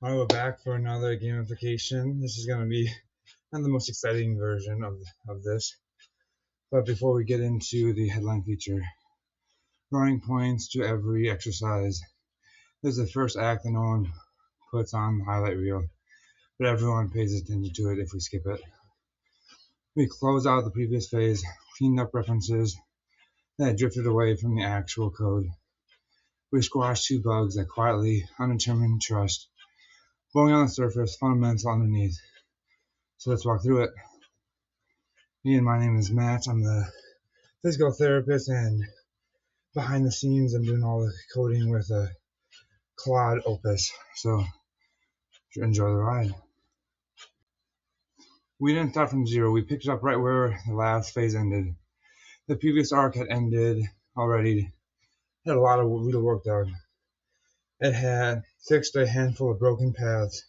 I go back for another gamification. This is going to be not the most exciting version of this. But before we get into the headline feature, drawing points to every exercise. This is the first act that no one puts on the highlight reel, but everyone pays attention to it if we skip it. We close out the previous phase, cleaned up references that drifted away from the actual code. We squashed two bugs that quietly, undetermined trust, blowing on the surface, fundamental underneath. So let's walk through it. My name is Matt. I'm the physical therapist, and behind the scenes, I'm doing all the coding with a Claude Opus. So enjoy the ride. We didn't start from zero. We picked it up right where the last phase ended. The previous arc had ended already. It had a lot of real work done. It had fixed a handful of broken paths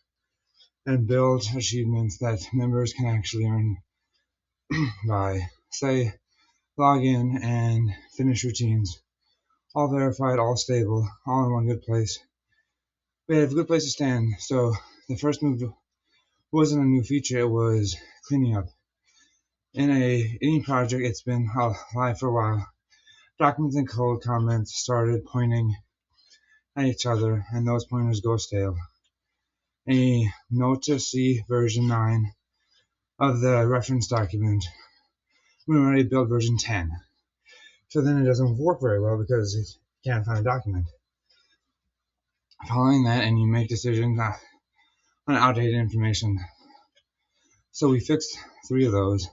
and built achievements that members can actually earn by, say, log in and finish routines. All verified, all stable, all in one good place. We have a good place to stand, so the first move wasn't a new feature, it was cleaning up. In any project, it's been live for a while. Documents and code comments started pointing at each other, and those pointers go stale. A note to see version 9 of the reference document. We already built version 10. So then it doesn't work very well because it can't find a document. Following that, and you make decisions on outdated information. So we fixed 3 of those.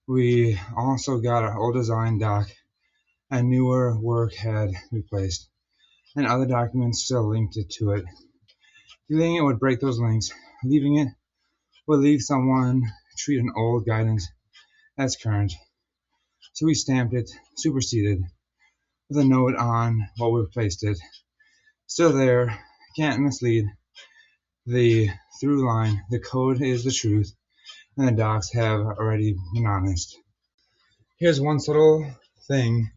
We also got our old design doc and newer work had replaced, and other documents still linked it to it. Deleting it would break those links. Leaving it would leave someone treat an old guidance as current. So we stamped it, superseded, with a note on what we replaced it. Still there, can't mislead. The through line, the code is the truth, and the docs have already been honest. Here's one subtle thing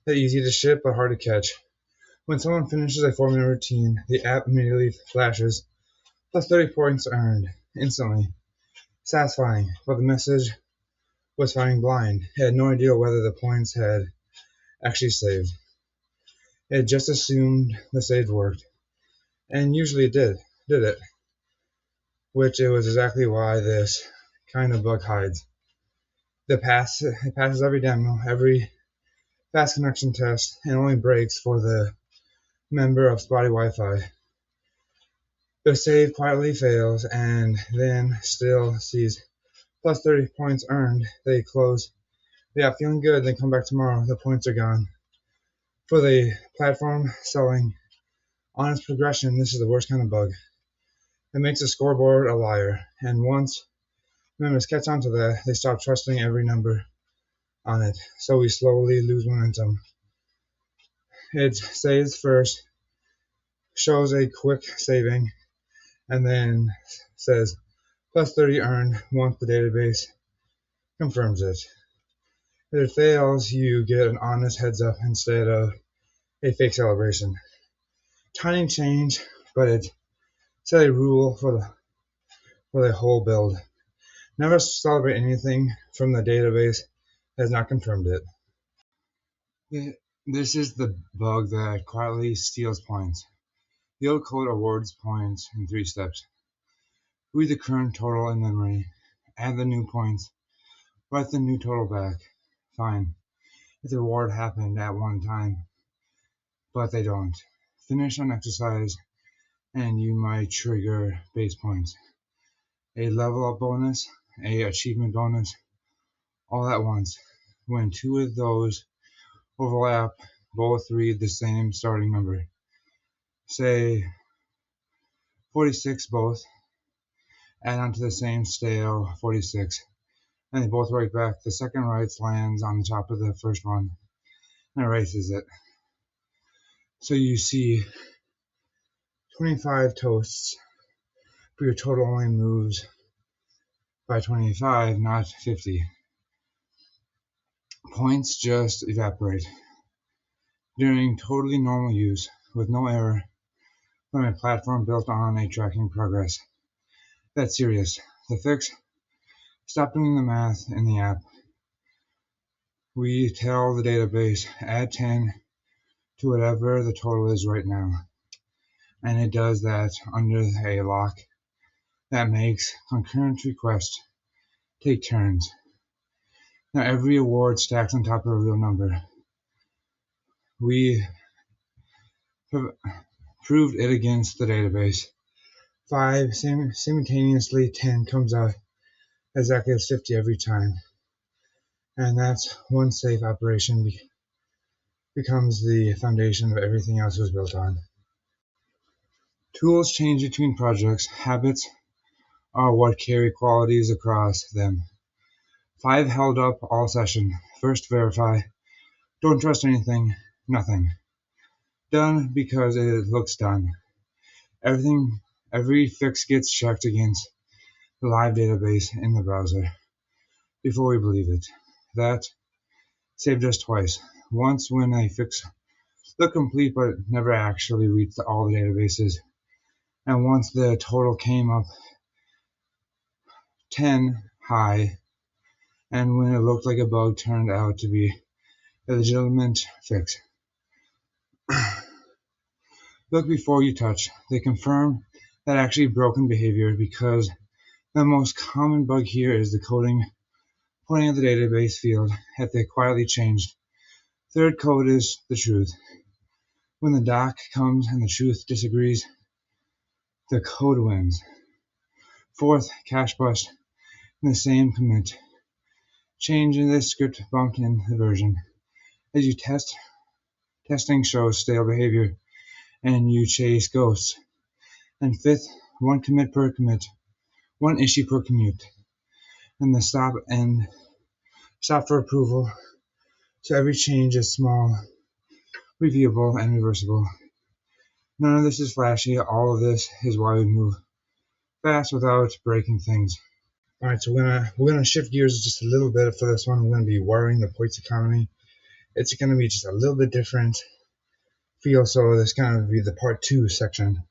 that's easy to ship but hard to catch. When someone finishes a 4-minute routine, the app immediately flashes plus 30 points earned instantly. Satisfying, but the message was flying blind. It had no idea whether the points had actually saved. It just assumed the save worked. And usually it did it. Which it was exactly why this kind of bug hides. It passes every demo, every fast connection test, and only breaks for the member of spotty Wi-Fi. The save quietly fails and then still sees plus 30 points earned. They close the app feeling good, then come back tomorrow. The points are gone. For the platform selling honest progression, this is the worst kind of bug. It makes the scoreboard a liar, and once members catch on to that, they stop trusting every number on it, so we slowly lose momentum. It saves first, shows a quick saving, and then says plus 30 earned once the database confirms it. If it fails, you get an honest heads up instead of a fake celebration. Tiny change, but it's a rule for the whole build. Never celebrate anything from the database that has not confirmed it. This is the bug that quietly steals points. The old code awards points in 3 steps. Read the current total in memory, add the new points, write the new total back. Fine, if the reward happened at one time, but they don't. Finish an exercise and you might trigger base points. A level up bonus, a achievement bonus, all at once. When 2 of those overlap, both read the same starting number. Say 46 both, add onto the same stale 46, and they both write back. The second writes lands on the top of the first one and erases it. So you see 25 toasts, but your total only moves by 25, not 50. Points just evaporate. During totally normal use, with no error, from a platform built on a tracking progress. That's serious. The fix: stop doing the math in the app. We tell the database, add 10 to whatever the total is right now. And it does that under a lock that makes concurrent requests take turns. Now every award stacks on top of a real number. We proved it against the database. 5 simultaneously, 10 comes out exactly as 50 every time. And that's one safe operation becomes the foundation of everything else was built on. Tools change between projects. Habits are what carry qualities across them. 5 held up all session. First, verify. Don't trust anything. Nothing. Done because it looks done. Every fix gets checked against the live database in the browser before we believe it. That saved us twice. Once when a fix looked complete but never actually reached all the databases, and once the total came up 10 high, and when it looked like a bug turned out to be a legitimate fix. Look before you touch. They confirm that actually broken behavior, because the most common bug here is the coding pointing at the database field that they quietly changed. Third code is the truth. When the doc comes and the truth disagrees, the code wins. Fourth, cache bust in the same commit. Change in this script bumped in the version. As you testing shows stale behavior, and you chase ghosts. And fifth, one commit per commit, one issue per commute. And the stop for approval. So every change is small, reviewable, and reversible. None of this is flashy. All of this is why we move fast without breaking things. All right, so we're gonna shift gears just a little bit for this one. We're gonna be wiring the points economy. It's gonna be just a little bit different feel. So this kind of be the part 2 section,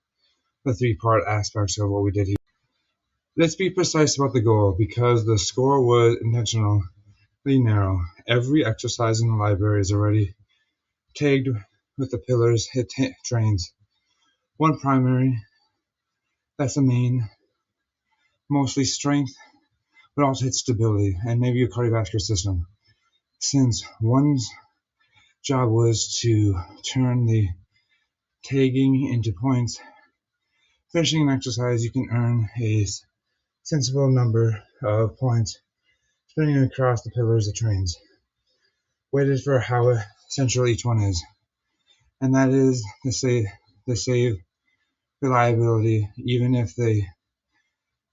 the 3-part aspects of what we did here. Let's be precise about the goal, because the score was intentionally narrow. Every exercise in the library is already tagged with the pillars hit trains. One primary, that's the main, mostly strength, but also hits stability and maybe your cardiovascular system. Since one's job was to turn the tagging into points, finishing an exercise, you can earn a sensible number of points spinning across the pillars of trains, weighted for how essential each one is. And that is the save reliability, even if the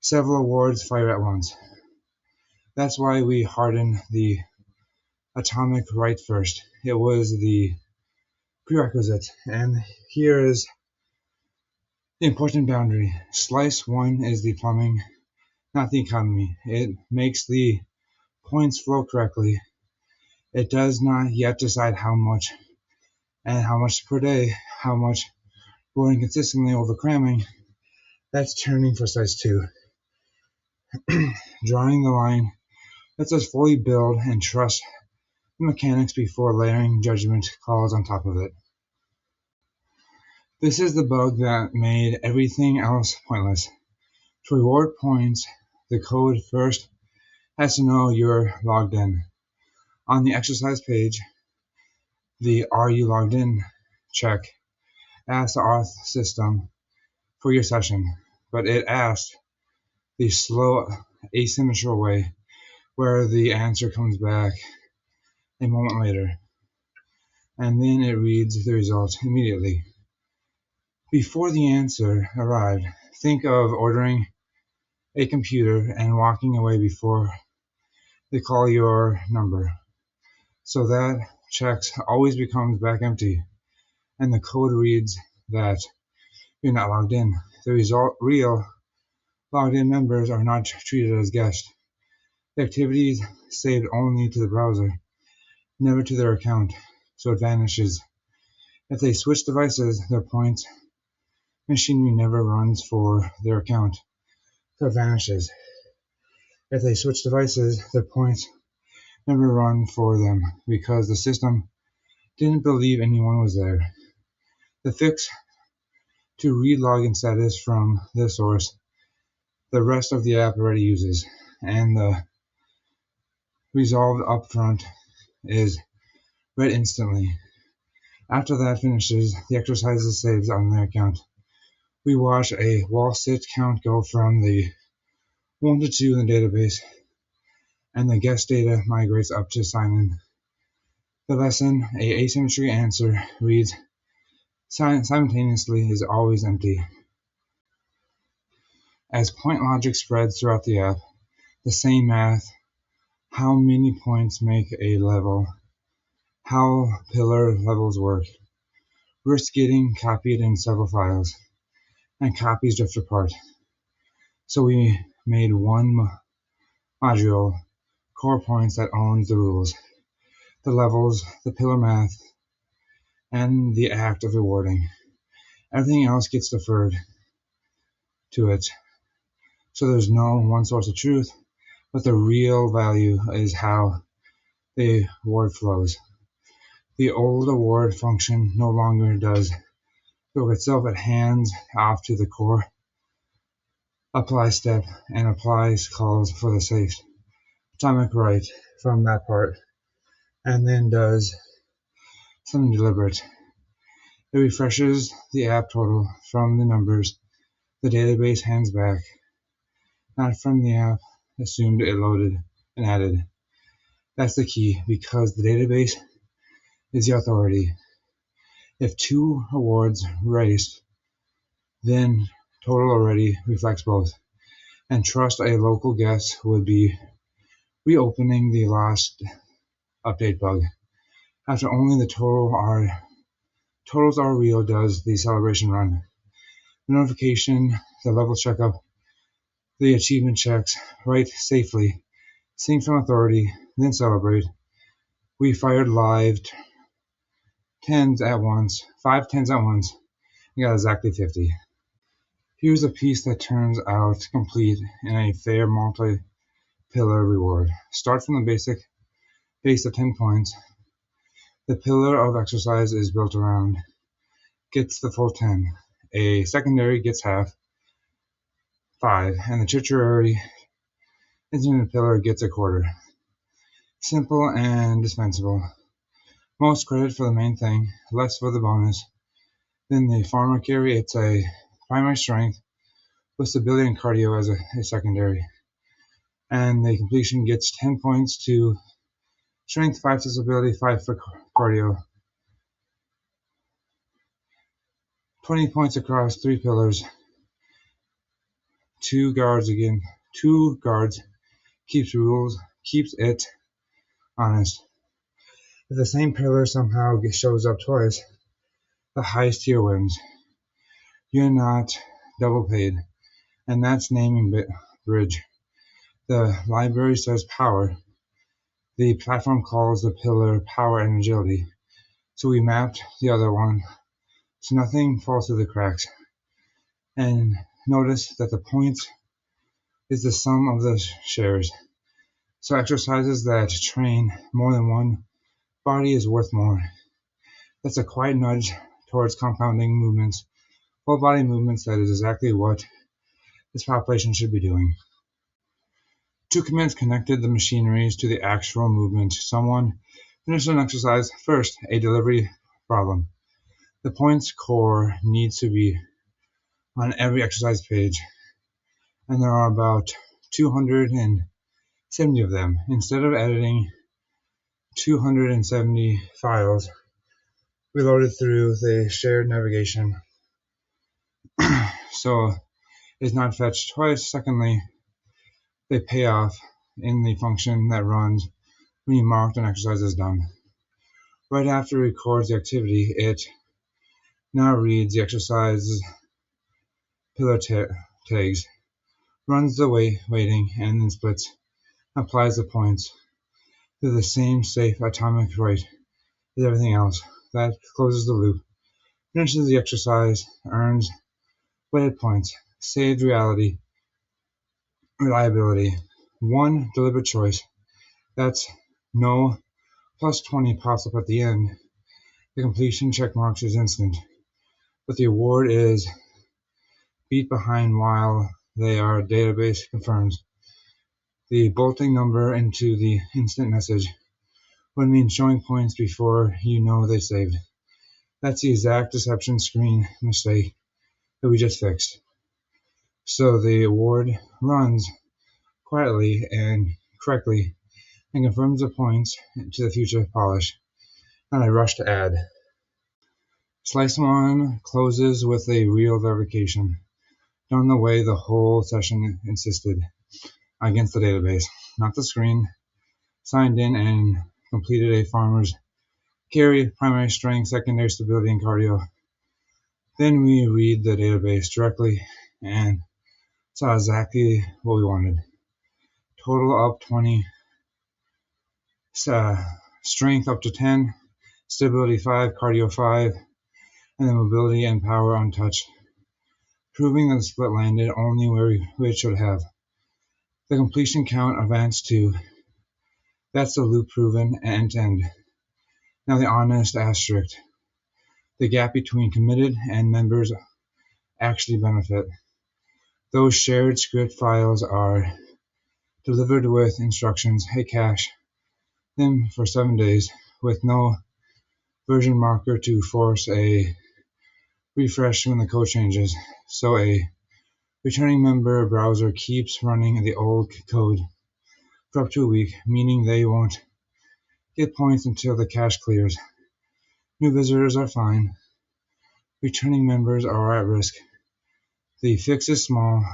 several awards fire at once. That's why we hardened the atomic right first. It was the prerequisite. And here is the important boundary. Slice 1 is the plumbing, not the economy. It makes the points flow correctly. It does not yet decide how much and how much per day, how much going consistently over cramming. That's turning for slice 2. Drawing the line lets us fully build and trust the mechanics before layering judgment calls on top of it. This is the bug that made everything else pointless. To reward points, the code first has to know you're logged in. On the exercise page, the "Are you logged in?" check asks the auth system for your session, but it asked the slow, asymmetrical way where the answer comes back a moment later, and then it reads the result immediately. Before the answer arrived, think of ordering a computer and walking away before they call your number. So that checks always becomes back empty, and the code reads that you're not logged in. The real logged in members are not treated as guests. The activity is saved only to the browser, never to their account, so it vanishes. If they switch devices, their points machinery never runs for their account, so it vanishes. If they switch devices, their points never run for them because the system didn't believe anyone was there. The fix to read login status from the source, the rest of the app already uses, and the resolved upfront is read instantly. After that finishes, the exercise is saved on their account. We watch a wall sit count go from the 1 to 2 in the database, and the guest data migrates up to sign-in. The lesson, a asymmetry answer, reads simultaneously is always empty. As point logic spreads throughout the app, the same math, how many points make a level, how pillar levels work, risk getting copied in several files, and copies drift apart. So we made one module, core points, that owns the rules, the levels, the pillar math, and the act of rewarding. Everything else gets deferred to it. So there's no one source of truth, but the real value is how the award flows. The old award function no longer does the work itself. It hands off to the core apply step and applies calls for the safe atomic right from that part, and then does something deliberate. It refreshes the app total from the numbers the database hands back, not from the app assumed it loaded and added. That's the key, because the database is the authority. If 2 awards raced, then total already reflects both, and trust a local guess would be reopening the lost update bug. After only the totals are real does the celebration run. The notification, the level checkup, the achievement checks, write safely, sync from authority, then celebrate. We fired live 5 tens at once, and got exactly 50. Here's a piece that turns out complete in a fair multi-pillar reward. Start from the base of 10 points. The pillar of exercise is built around, gets the full 10. A secondary gets half, 5, and the tertiary instrument pillar gets a quarter. Simple and dispensable. Most credit for the main thing, less for the bonus. Then the farmer carry, it's a primary strength with stability and cardio as a secondary. And the completion gets 10 points to strength, 5 to stability, 5 for cardio. 20 points across 3 pillars. 2 guards, keeps it honest. If the same pillar somehow shows up twice, the highest tier wins. You're not double paid, and that's naming bridge. The library says power. The platform calls the pillar power and agility. So we mapped the other one so nothing falls through the cracks. And notice that the points is the sum of the shares. So exercises that train more than one body is worth more. That's a quiet nudge towards compounding movements, full body movements. That is exactly what this population should be doing. 2 commands connected the machineries to the actual movement. Someone finished an exercise. First, a delivery problem. The points core needs to be on every exercise page, and there are about 270 of them. Instead of editing 270 files, we loaded through the shared navigation, so it's not fetched twice. Secondly, they pay off in the function that runs when you mark an exercise as done. Right after it records the activity, it now reads the exercise's pillar tags, runs the weighting, and then splits, applies the points to the same safe atomic right as everything else. That closes the loop, finishes the exercise, earns weighted points, saved reliability, 1 deliberate choice. That's no plus 20 pops up at the end. The completion check marks is instant, but the award is beat behind while their database confirms. The bolting number into the instant message would mean showing points before you know they saved. That's the exact deception screen mistake that we just fixed. So the award runs quietly and correctly and confirms the points to the future polish. And I rush to add. Slice 1 closes with a real verification, done the way the whole session insisted, against the database, not the screen. Signed in and completed a farmer's carry, primary strength, secondary stability, and cardio. Then we read the database directly and saw exactly what we wanted. Total up 20, strength up to 10, stability 5, cardio 5, and then mobility and power untouched, proving that the split landed only where it should have. The completion count advanced to, that's the loop proven end to end. Now the honest asterisk, the gap between committed and members actually benefit. Those shared script files are delivered with instructions, hey cache them for 7 days with no version marker to force a refresh when the code changes. So a returning member browser keeps running the old code for up to a week, meaning they won't get points until the cache clears. New visitors are fine. Returning members are at risk. The fix is small.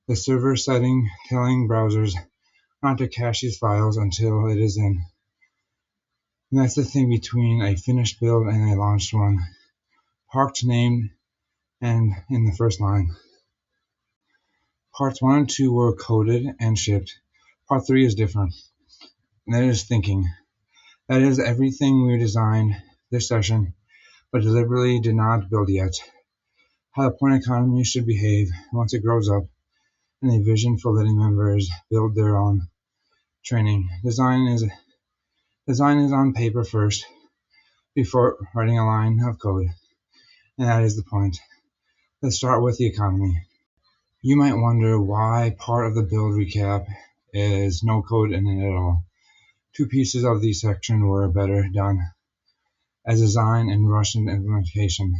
The server setting telling browsers not to cache these files until it is in. And that's the thing between a finished build and a launched one. Parked named and in the first line. Parts 1 and 2 were coded and shipped. Part 3 is different. And that is thinking. That is everything we designed this session, but deliberately did not build yet. How the point economy should behave once it grows up, and a vision for letting members build their own training. Design is on paper first, before writing a line of code, and that is the point. Let's start with the economy. You might wonder why part of the build recap is no code in it at all. 2 pieces of the section were better done as design and rushed into implementation.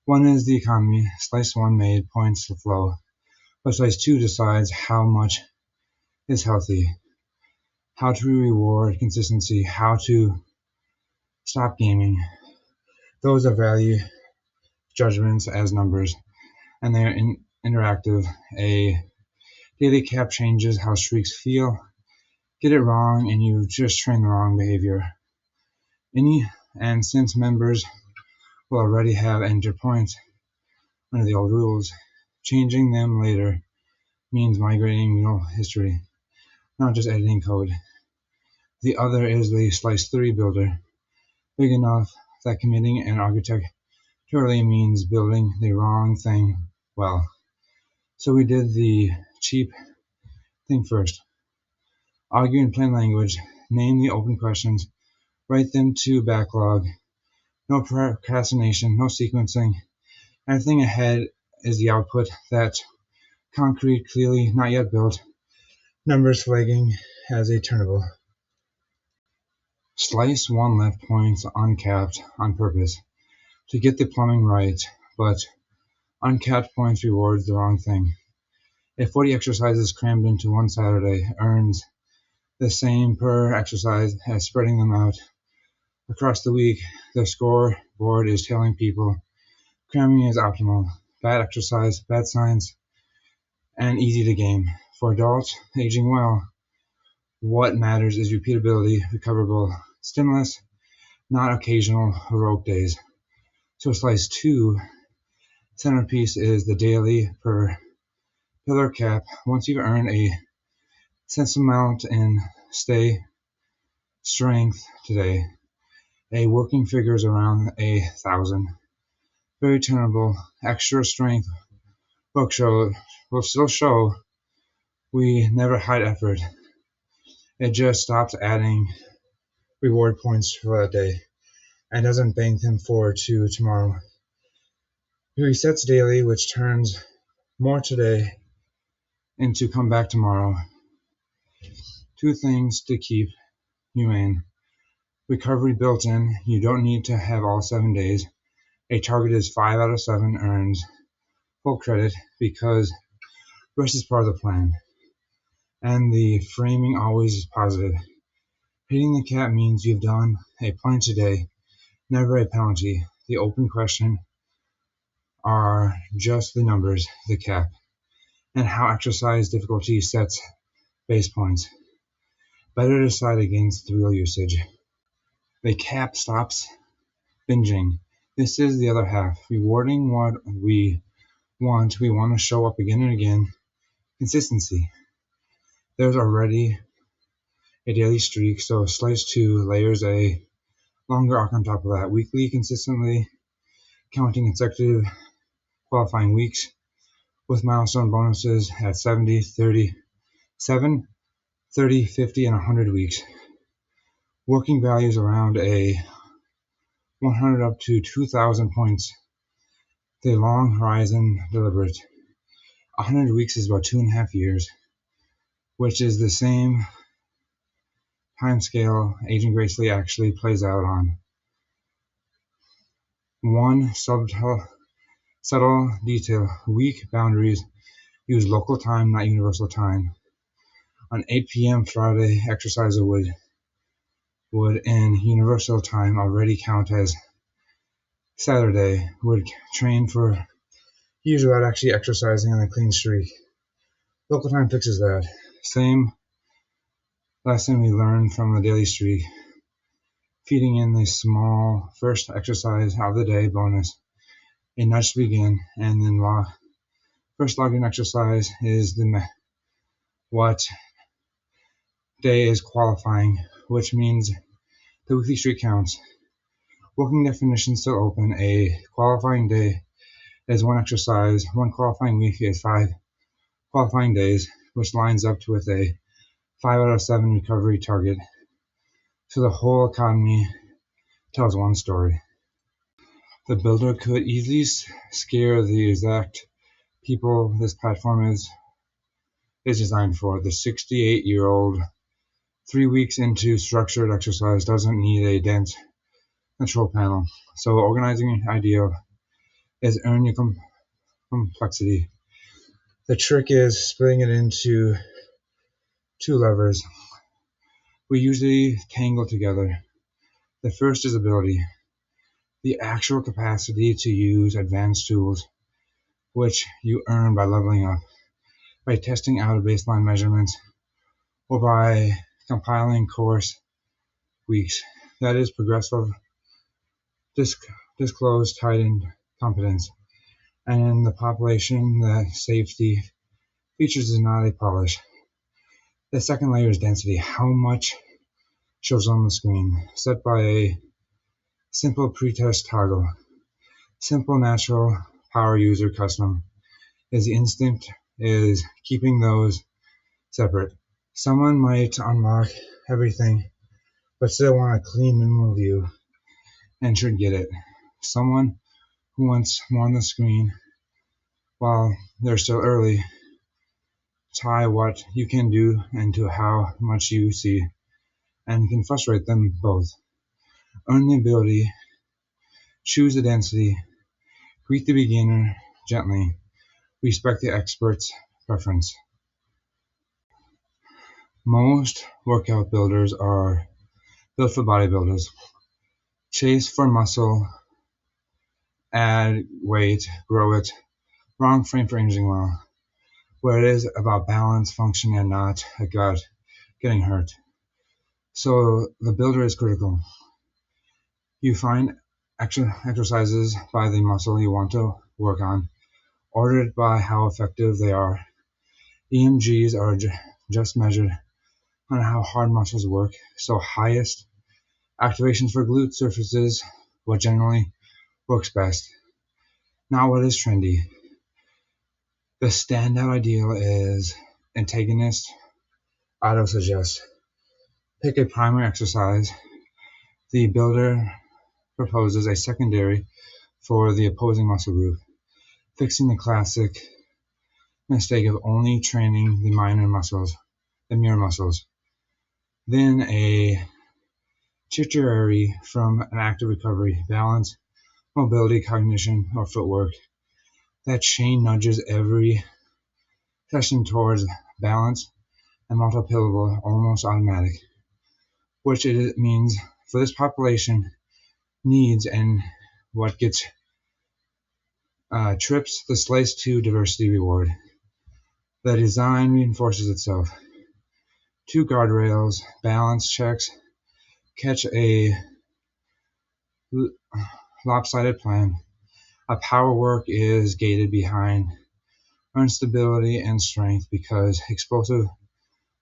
One is the economy. Slice 1 made points to flow, but Slice 2 decides how much is healthy, how to reward consistency, how to stop gaming. Those are value judgments as numbers, and they are interactive. A daily cap changes how streaks feel. Get it wrong and you just train the wrong behavior. And since members will already have entered points under the old rules, changing them later means migrating real history, not just editing code. The other is the Slice 3 builder, big enough that committing and architecturally means building the wrong thing well. So we did the cheap thing first. Argue in plain language, name the open questions, write them to backlog. No procrastination, no sequencing. Everything ahead is the output. That concrete, clearly not yet built, numbers flagging as a turnable. Slice 1 left points uncapped on purpose to get the plumbing right, but uncapped points rewards the wrong thing. If 40 exercises crammed into one Saturday earns the same per exercise as spreading them out across the week, the scoreboard is telling people cramming is optimal, bad exercise, bad science, and easy to game. For adults aging well, what matters is repeatability, recoverable stimulus, not occasional heroic days. So Slice 2 centerpiece is the daily per pillar cap. Once you've earned a sense amount in stay strength today, a working figures around 1,000. very tenable, extra strength will still show we never hide effort. It just stops adding reward points for that day and doesn't bank them forward to tomorrow. He resets daily, which turns more today into come back tomorrow. 2 things to keep humane. Recovery built in. You don't need to have all 7 days. A target is 5 out of 7 earns full credit because rest is part of the plan. And the framing always is positive. Hitting the cap means you've done a plan today, never a penalty. The open question are just the numbers, the cap, and how exercise difficulty sets base points. Better decide against the real usage. The cap stops binging. This is the other half. Rewarding what we want to show up again and again. Consistency. There's already a daily streak, so slice 2 layers a longer arc on top of that. Weekly, consistently counting consecutive qualifying weeks with milestone bonuses at 70, 30, 7, 30, 50, and 100 weeks. Working values around a 100 up to 2,000 points. The long horizon deliberate. 100 weeks is about 2.5 years, which is the same time scale Aging Gracefully actually plays out on. One subtle detail, week boundaries use local time, not universal time. On 8 p.m. Friday, exerciser would in universal time already count as Saturday, would train for years without actually exercising on a clean streak. Local time fixes that. Same lesson we learned from the daily streak. Feeding in the small first exercise of the day bonus, a nudge to begin, and then first logged in exercise is what day is qualifying, which means the weekly streak counts. Working definition still open. A qualifying day is 1 exercise. 1 qualifying week is 5 qualifying days, which lines up with a 5 out of 7 recovery target. So the whole economy tells one story. The builder could easily scare the exact people this platform is designed for. The 68-year-old 3 weeks into structured exercise doesn't need a dense control panel. So organizing ideal is earn your complexity. The trick is splitting it into 2 levers. We usually tangle together. The first is ability, the actual capacity to use advanced tools, which you earn by leveling up, by testing out baseline measurements, or by compiling course weeks. That is progressive, disclosed, tightened competence. And in the population, that safety features is not a polish. The second layer is density. How much shows on the screen, set by a simple pretest toggle. Simple natural power user custom is the instinct is keeping those separate. Someone might unlock everything but still want a clean minimal view and should get it. Someone who wants more on the screen while they're still early, tie what you can do into how much you see and can frustrate them both. Earn the ability, choose the density, greet the beginner gently, respect the expert's preference. Most workout builders are built for bodybuilders. Chase for muscle, add weight, grow it. Wrong frame for aging well, where it is about balance, function, and not a gut getting hurt. So the builder is critical. You find exercises by the muscle you want to work on, ordered by how effective they are. EMGs are just measured on how hard muscles work, so highest activations for glute surfaces what generally works best. not what is trendy. The standout ideal is antagonist auto-suggest. Pick a primary exercise. The builder proposes a secondary for the opposing muscle group, fixing the classic mistake of only training the minor muscles, the mirror muscles. Then a tertiary from an active recovery, balance, mobility, cognition, or footwork. That chain nudges every session towards balance and multiplicable, almost automatic, which it means for this population needs and what gets trips the slice to diversity reward. The design reinforces itself. 2 guardrails, balance checks, catch a lopsided plan. A power work is gated behind earn stability and strength because explosive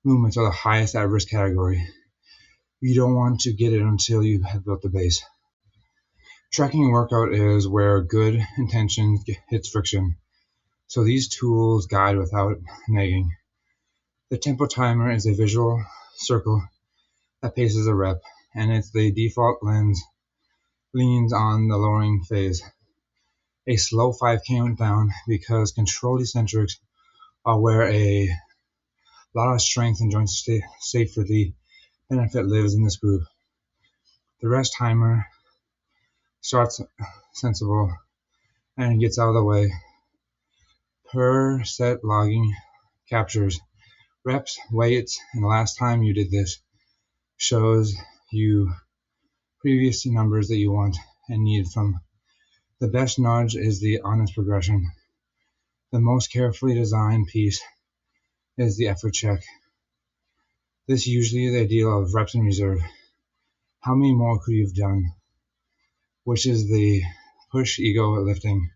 movements are the highest at risk category. You don't want to get it until you have built the base. Tracking a workout is where good intention hits friction. So these tools guide without nagging. The tempo timer is a visual circle that paces a rep, and it's the default lens leans on the lowering phase. A slow 5 countdown because controlled eccentrics are where a lot of strength and joint safety benefit lives in this group. The rest timer starts sensible and gets out of the way. Per set logging captures reps, weights, and the last time you did this shows you previous numbers that you want and need from. The best nudge is the honest progression. The most carefully designed piece is the effort check. This usually the ideal of reps in reserve. How many more could you have done? Which is the push ego lifting,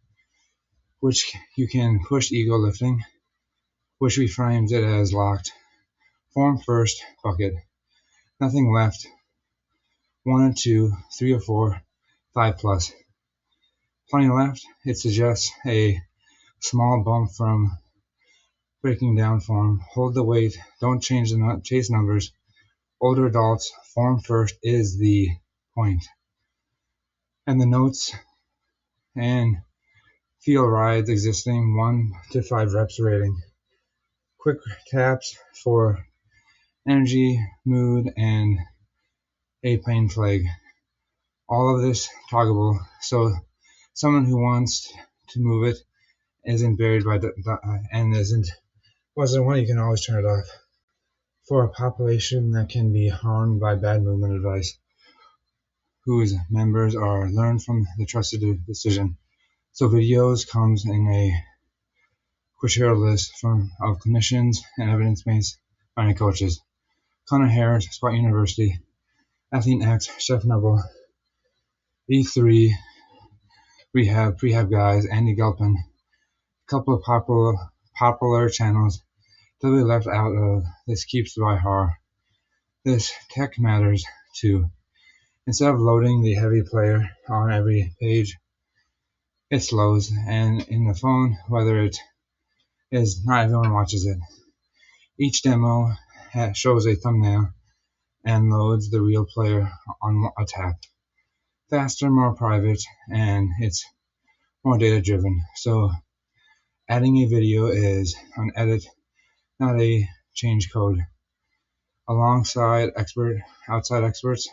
which you can push ego lifting, which reframes it as locked. Form first bucket. Nothing left. 1 or 2, 3 or 4, 5 plus. Plenty left. It suggests a small bump from breaking down form. Hold the weight. Don't change the chase numbers. Older adults, form first is the point. And the notes and feel rides existing 1 to 5 reps rating. Quick taps for energy, mood, and a plain flag. All of this toggleable, so someone who wants to move it isn't buried by and wasn't one, you can always turn it off. For a population that can be harmed by bad movement advice, whose members are learned from the trusted decision. So videos comes in a criteria list of clinicians and evidence-based learning coaches. Connor Harris, Squat University, Athlete X, Chef Noble, E3, Prehab Guys, Andy Gulpin, a couple of popular channels that we left out of this keeps by horror. This tech matters too. Instead of loading the heavy player on every page, it slows, and in the phone, whether it is not everyone watches it. Each demo shows a thumbnail and loads the real player on a tap. Faster, more private, and it's more data driven. So adding a video is an edit, not a change code. Alongside outside experts,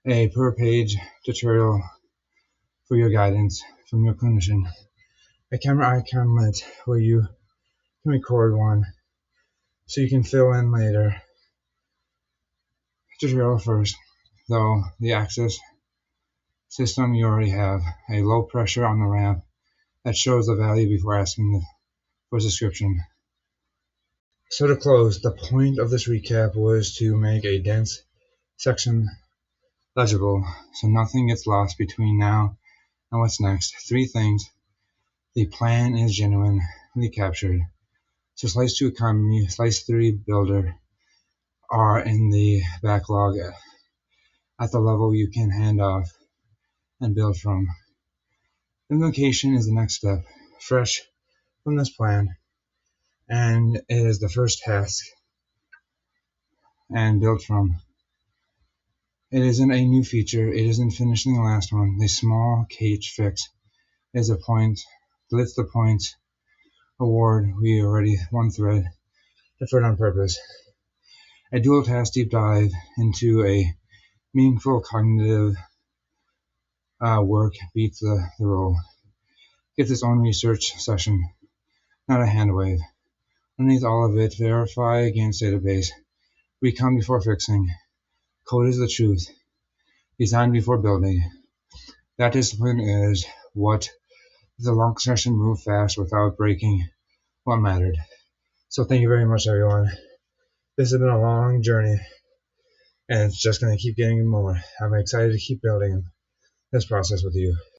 a per page tutorial for your guidance from your clinician. A camera icon limit where you can record one so you can fill in later. Tutorial first, though the access system you already have. A low pressure on the ramp that shows the value before asking for a description. So to close, the point of this recap was to make a dense section legible so nothing gets lost between now and what's next. 3 things. The plan is genuinely captured. So Slice 2 Economy, Slice 3 Builder are in the backlog at the level you can hand off and build from. Implementation is the next step, fresh from this plan, and it is the first task and built from. It isn't a new feature, it isn't finishing the last one. The small cage fix is a point, blitz the point award. We already one thread, deferred on purpose. A dual task deep dive into a meaningful cognitive work beats the role. Gets its own research session, not a hand wave. Underneath all of it, verify against database. Recon before fixing. Code is the truth. Design before building. That discipline is what the long session moved fast without breaking what mattered. So thank you very much, everyone. This has been a long journey, and it's just going to keep getting more. I'm excited to keep building this process with you.